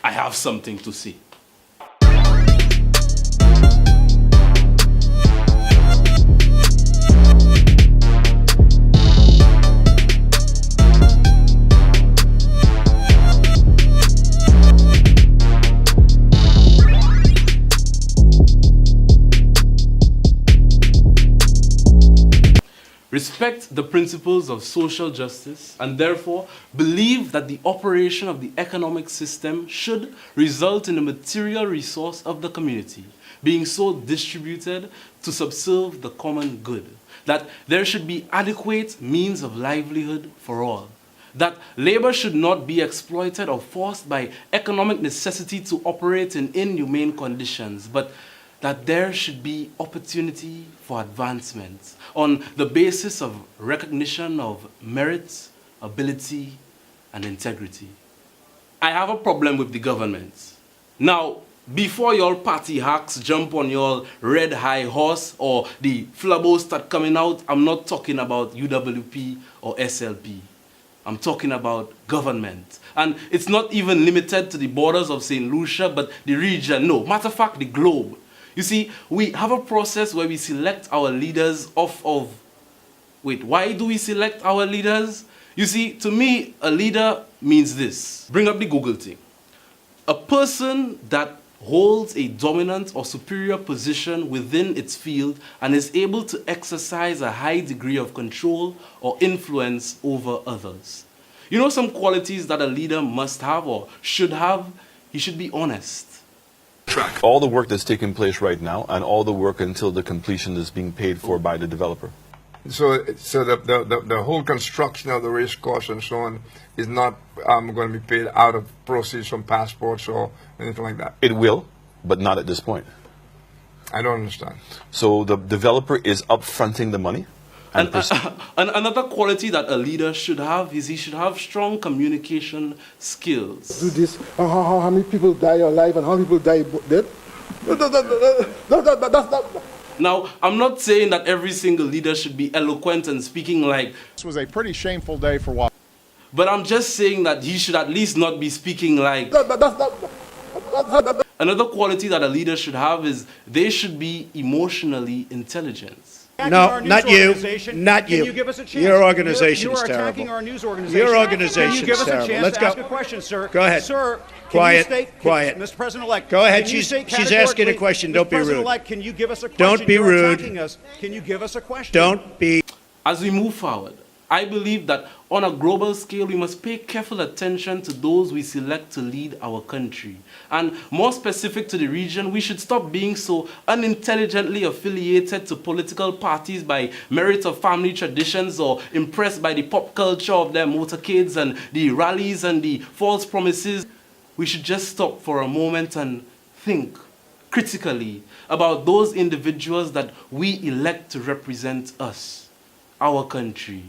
I have something to say. Respect the principles of social justice and therefore believe that the operation of the economic system should result in the material resource of the community being so distributed to subserve the common good, that there should be adequate means of livelihood for all, that labor should not be exploited or forced by economic necessity to operate in inhumane conditions, but that there should be opportunity for advancement on the basis of recognition of merit, ability, and integrity. I have a problem with the government. Now, before your party hacks jump on your red high horse or the flabos start coming out, I'm not talking about UWP or SLP. I'm talking about government. And it's not even limited to the borders of St. Lucia, but the region. No, matter of fact, the globe. You see, we have a process where we select our leaders off of... Wait, why do we select our leaders? You see, to me, a leader means this. Bring up the Google thing. A person that holds a dominant or superior position within its field and is able to exercise a high degree of control or influence over others. You know some qualities that a leader must have or should have? He should be honest. All the work that's taking place right now and all the work until the completion is being paid for by the developer. So the whole construction of the race course and so on is not going to be paid out of proceeds from passports or anything like that? It will, but not at this point. I don't understand. So the developer is upfronting the money? And another quality that a leader should have is he should have strong communication skills. Do this, how many people die alive and how many people die dead? That's not... Now, I'm not saying that every single leader should be eloquent and speaking like... This was a pretty shameful day for what? But I'm just saying that he should at least not be speaking like... Another quality that a leader should have is they should be emotionally intelligent. No, not you. Not you. Can you give us a chance? Your organization is terrible. You are attacking terrible. our news organization. Your organization Can you give is us a terrible. chance Let's to go. ask a question, sir? Go ahead. Sir, Quiet. can you state, Quiet. Mr. President-elect. Go ahead. Can you state She's asking a categorically, question. Don't be rude. Mr. President-elect, can you give us a question? Don't be You're rude. attacking us. Can you give us a question? Don't be... As we move forward, I believe that on a global scale, we must pay careful attention to those we select to lead our country. And more specific to the region, we should stop being so unintelligently affiliated to political parties by merit of family traditions or impressed by the pop culture of their motorcades and the rallies and the false promises. We should just stop for a moment and think critically about those individuals that we elect to represent us, our country.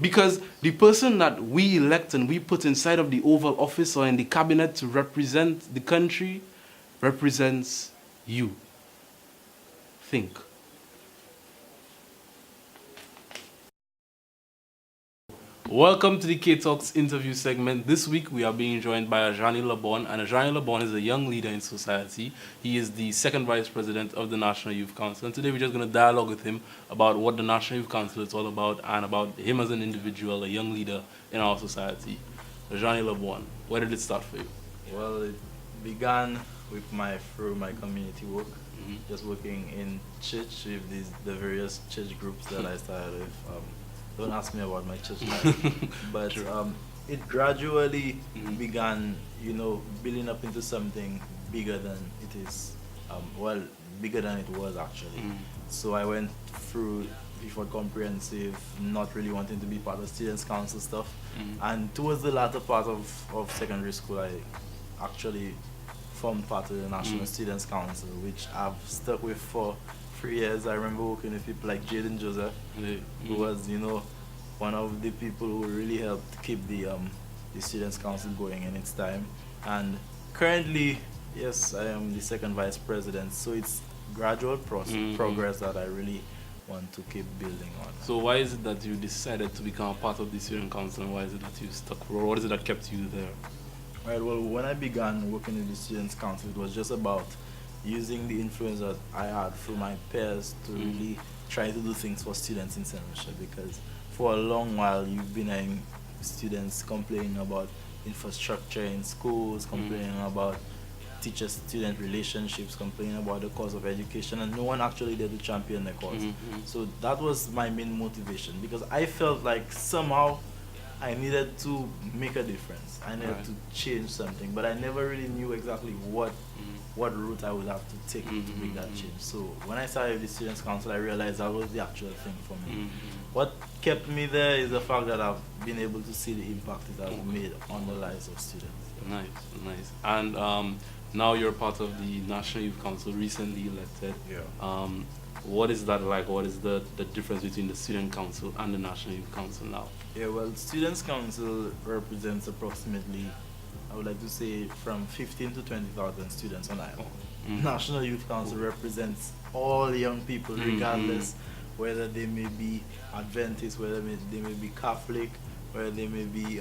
Because the person that we elect and we put inside of the Oval Office or in the cabinet to represent the country represents you. Think. Welcome to the K-Talks interview segment. This week we are being joined by Ajani Lebourne, and Ajani Lebourne is a young leader in society. He is the second vice president of the National Youth Council, and today we're just going to dialogue with him about what the National Youth Council is all about and about him as an individual, a young leader in our society. Ajani Lebourne, where did it start for you? Well, it began with my community work, just working in church with the various church groups that I started with. Don't ask me about my church life, but it gradually began, building up into something bigger than it is. Well, bigger than it was actually. So I went through before comprehensive, not really wanting to be part of students' council stuff, and towards the latter part of secondary school, I actually formed part of the National Students' Council, which I've stuck with for 3 years. I remember working with people like Jaden Joseph, who was, one of the people who really helped keep the Students' Council going in its time. And currently, yes, I am the second vice president, so it's gradual progress that I really want to keep building on. So why is it that you decided to become part of the Student Council, and why is it that you stuck, or what is it that kept you there? Right. Well, when I began working in the Students' Council, it was just about using the influence that I had through my peers to really try to do things for students in St. Lucia, because for a long while you've been hearing students complaining about infrastructure in schools, complaining about teacher-student relationships, complaining about the cause of education, and no one actually there to champion the cause. So that was my main motivation, because I felt like somehow I needed to make a difference. I needed to change something, but I never really knew exactly what route I would have to take to make that change. So when I started the Students' Council, I realized that was the actual thing for me. What kept me there is the fact that I've been able to see the impact it has made on the lives of students. Nice. And now you're part of the National Youth Council, recently elected. Yeah. What is that like? What is the difference between the Student Council and the National Youth Council now? Yeah, well, Students' Council represents approximately, I would like to say, from 15 to 20,000 students on island. National Youth Council represents all young people, regardless whether they may be Adventist, whether they may be Catholic, whether they may be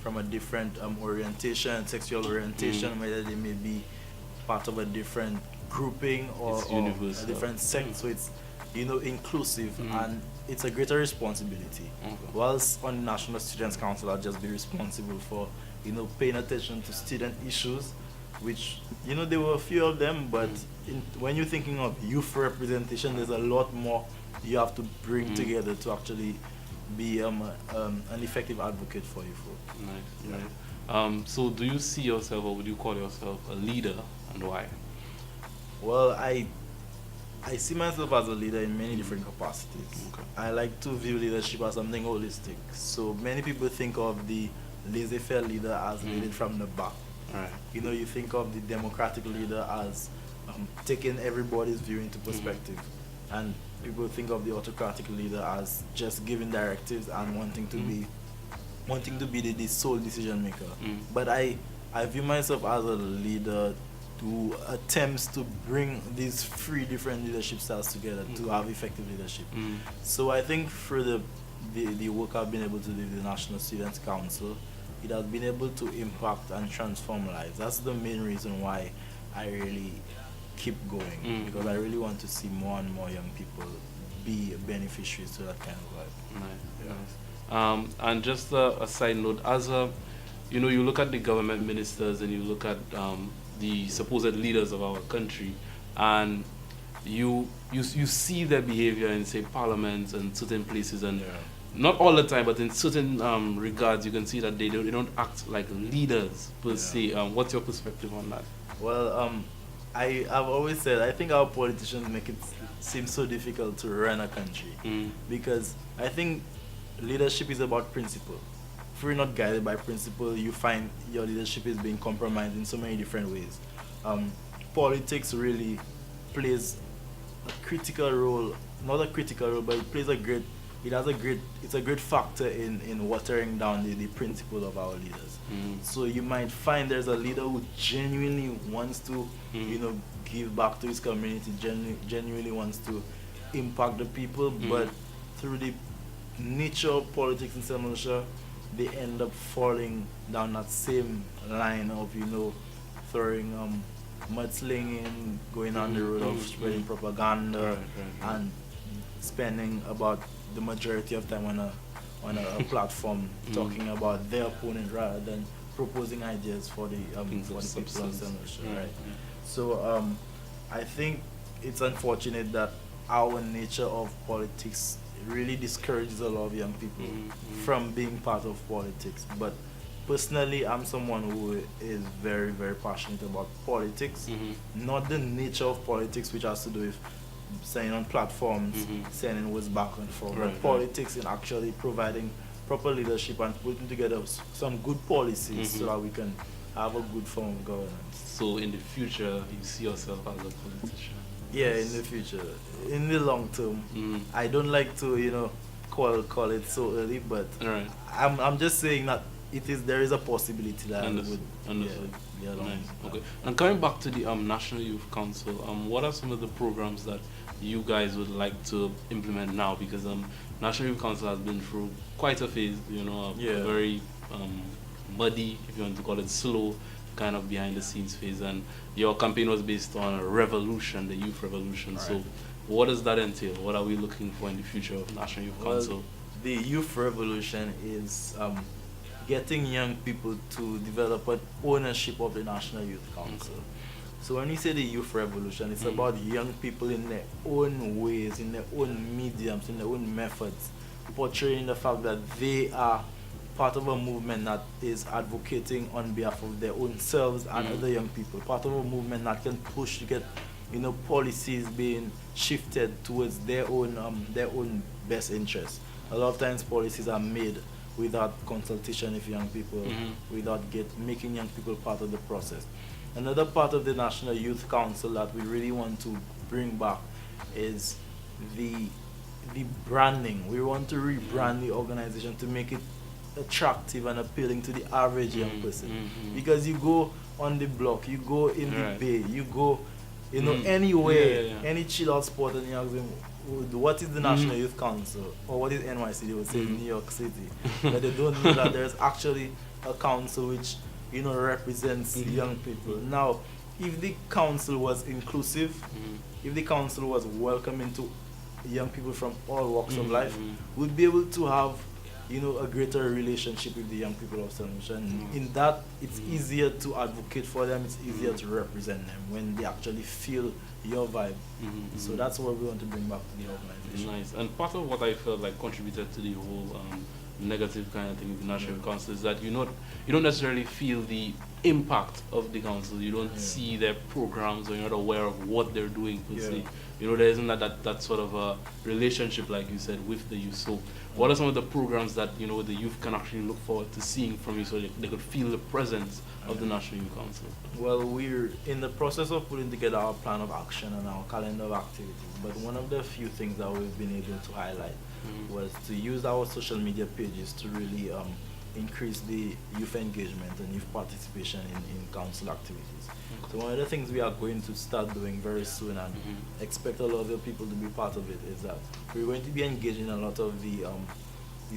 from a different orientation, sexual orientation, whether they may be part of a different grouping or a different sect. So it's, inclusive, and it's a greater responsibility. Whilst on the National Students' Council, I'll just be responsible for, paying attention to student issues, which, there were a few of them, but when you're thinking of youth representation, there's a lot more you have to bring together to actually be an effective advocate for you folk. Nice. So do you see yourself, or would you call yourself a leader, and why? Well, I see myself as a leader in many different capacities. I like to view leadership as something holistic. So many people think of the laissez-faire leader as leading from the back. You think of the democratic leader as taking everybody's view into perspective. And people think of the autocratic leader as just giving directives and wanting to be the sole decision maker. But I view myself as a leader who attempts to bring these three different leadership styles together to have effective leadership. So I think through the work I've been able to do with the National Students' Council, it has been able to impact and transform lives. That's the main reason why I really keep going, because I really want to see more and more young people be beneficiaries to that kind of life. Nice. And just a side note, as you look at the government ministers and you look at the supposed leaders of our country, and you see their behavior in, say, parliaments and certain places, and not all the time, but in certain regards, you can see that they don't act like leaders per se. What's your perspective on that? Well, I've always said I think our politicians make it seem so difficult to run a country, because I think leadership is about principle. If you're not guided by principle, you find your leadership is being compromised in so many different ways. Politics really plays a critical role, not a critical role, but it's a great factor in watering down the principle of our leaders. So you might find there's a leader who genuinely wants to, give back to his community, genuinely wants to impact the people, but through the nature of politics in St. Lucia, they end up falling down that same line of, throwing mudslinging, going on the road of spreading propaganda, and spending about the majority of time on a platform talking about their opponent rather than proposing ideas for the people of St. Lucia, right? So I think it's unfortunate that our nature of politics really discourages a lot of young people from being part of politics. But personally, I'm someone who is very, very passionate about politics, not the nature of politics, which has to do with saying on platforms, sending words back and forth, but politics in actually providing proper leadership and putting together some good policies so that we can have a good form of governance. So in the future, you see yourself as a politician? Yeah, in the future. In the long term. I don't like to, call it so early, but I'm just saying that there is a possibility that Understood. Yeah, nice. Okay. And coming back to the National Youth Council, what are some of the programs that you guys would like to implement now? Because National Youth Council has been through quite a phase, a very muddy, if you want to call it slow, kind of behind the scenes phase. And your campaign was based on a revolution, the youth revolution. Right. So what does that entail? What are we looking for in the future of National Youth Council? The youth revolution is getting young people to develop an ownership of the National Youth Council. So when we say the youth revolution, it's about young people in their own ways, in their own mediums, in their own methods, portraying the fact that they are part of a movement that is advocating on behalf of their own selves and other young people, part of a movement that can push to get, policies being shifted towards their own best interests. A lot of times policies are made without consultation with young people, without making young people part of the process. Another part of the National Youth Council that we really want to bring back is the branding. We want to rebrand the organization to make it attractive and appealing to the average young person. Because you go on the block, you go in the bay, you go anywhere, any chill out spot, and you ask them, what is the National Youth Council, or what is NYC? They would say New York City, but they don't know that there's actually a council which represents young people. Now, if the council was inclusive, if the council was welcoming to young people from all walks of life, we'd be able to have a greater relationship with the young people of St.Lucia. And in that, it's easier to advocate for them, it's easier to represent them when they actually feel your vibe. So that's what we want to bring back to the organization. Nice. And part of what I felt like contributed to the whole negative kind of thing with the National Youth Council is that you don't necessarily feel the impact of the council. You don't see their programs, or you're not aware of what they're doing per se. There isn't that sort of a relationship, like you said, with the youth. So what are some of the programs that the youth can actually look forward to seeing from you, so they could feel the presence of the National Youth Council? Well, we're in the process of putting together our plan of action and our calendar of activities. But one of the few things that we've been able to highlight was to use our social media pages to really increase the youth engagement and youth participation in council activities. So one of the things we are going to start doing very soon, and expect a lot of the people to be part of it, is that we're going to be engaging a lot of the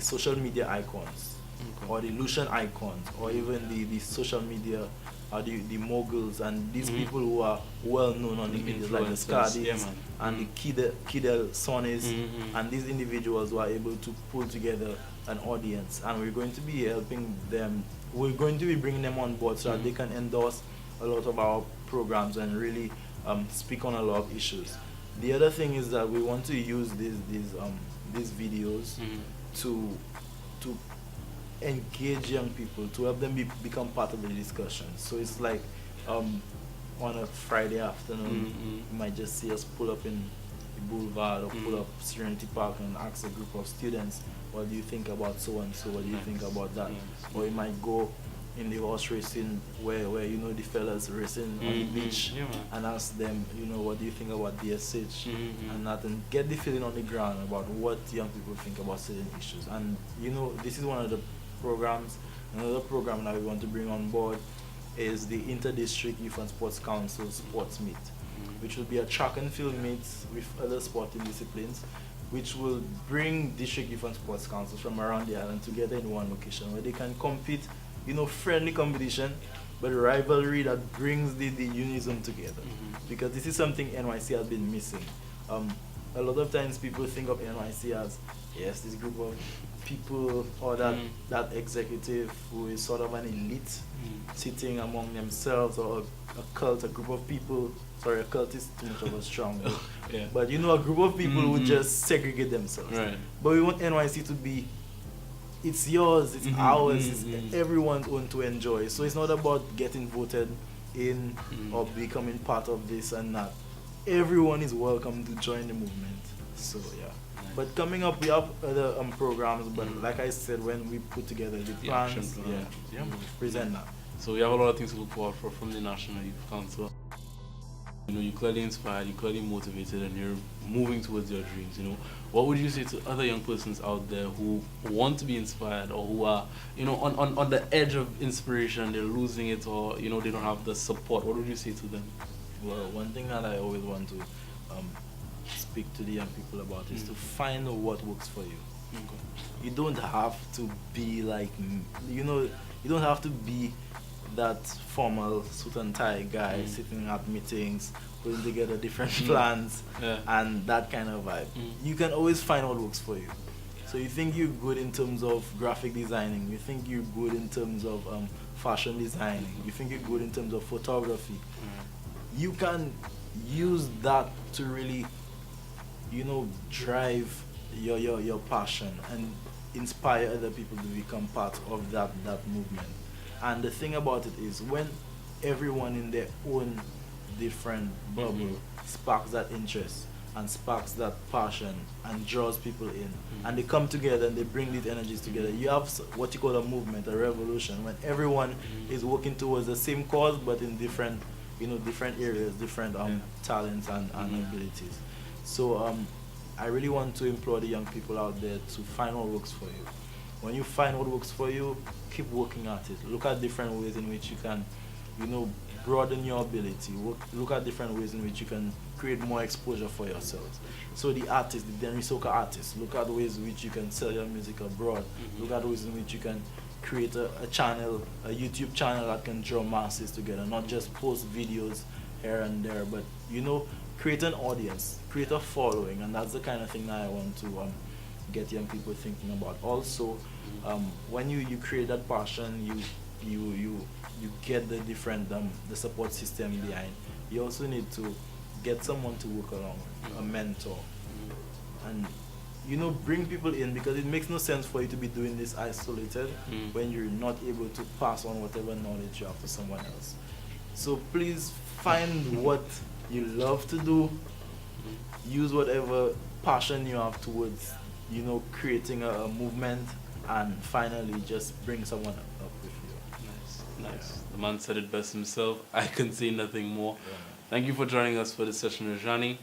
social media icons, or the Lucian icons, or even the social media, the moguls, and these people who are well known on the media, like the Scardis and the Kidel Sonis, and these individuals who are able to pull together an audience. And we're going to be helping them, we're going to be bringing them on board so that they can endorse a lot of our programs and really speak on a lot of issues. The other thing is that we want to use these videos to engage young people, to help them become part of the discussion. So it's like on a Friday afternoon, you might just see us pull up in the boulevard or pull up Serenity Park and ask a group of students, what do you think about so and so, what do you think about that? Or you might go in the horse racing where the fellas racing on the beach, and ask them, what do you think about DSH, and that, and get the feeling on the ground about what young people think about certain issues. And this is one of the programs. Another program that we want to bring on board is the Inter-District Youth and Sports Council Sports Meet, which will be a track and field meet with other sporting disciplines, which will bring district youth and sports councils from around the island together in one location where they can compete, friendly competition, but rivalry that brings the unism together. Because this is something NYC has been missing. A lot of times people think of NYC as, yes, this group of people, or that executive who is sort of an elite sitting among themselves, or a cult, a group of people. Sorry, a cult is too much of a strong word. But a group of people who just segregate themselves. Right. But we want NYC to be, it's yours, it's ours, it's everyone's own to enjoy. So it's not about getting voted in or becoming part of this and that. Everyone is welcome to join the movement. So but coming up, we have other programs, but like I said, when we put together the plans, we'll present that. So we have a lot of things to look forward for from the National Youth Council. You're clearly inspired, you're clearly motivated, and you're moving towards your dreams. What would you say to other young persons out there who want to be inspired, or who are, on the edge of inspiration, they're losing it, or they don't have the support? What would you say to them? Well, one thing that I always want to speak to the young people about is to find what works for you. You don't have to be like, You don't have to be that formal suit and tie guy sitting at meetings, putting together different plans and that kind of vibe. You can always find what works for you. So you think you're good in terms of graphic designing, you think you're good in terms of fashion designing, you think you're good in terms of photography. You can use that to really, drive your passion and inspire other people to become part of that movement. And the thing about it is, when everyone in their own different bubble sparks that interest and sparks that passion and draws people in, and they come together and they bring these energies together, you have what you call a movement, a revolution, when everyone is working towards the same cause but in different different areas, different talents and abilities. So I really want to implore the young people out there to find what works for you. When you find what works for you, keep working at it. Look at different ways in which you can, broaden your ability. Look at different ways in which you can create more exposure for yourselves. So the artists, the Denry Soca artists, look at ways in which you can sell your music abroad. Look at ways in which you can create a channel, a YouTube channel that can draw masses together, not just post videos here and there, but create an audience, create a following, and that's the kind of thing that I want to get young people thinking about. Also, when you create that passion, you get the different the support system behind. You also need to get someone to work along with, a mentor, and bring people in, because it makes no sense for you to be doing this isolated when you're not able to pass on whatever knowledge you have to someone else. So please find what you love to do, use whatever passion you have towards creating a movement, and finally just bring someone up with you. Nice. The man said it best himself. I can say nothing more. Thank you for joining us for this session, Ajani.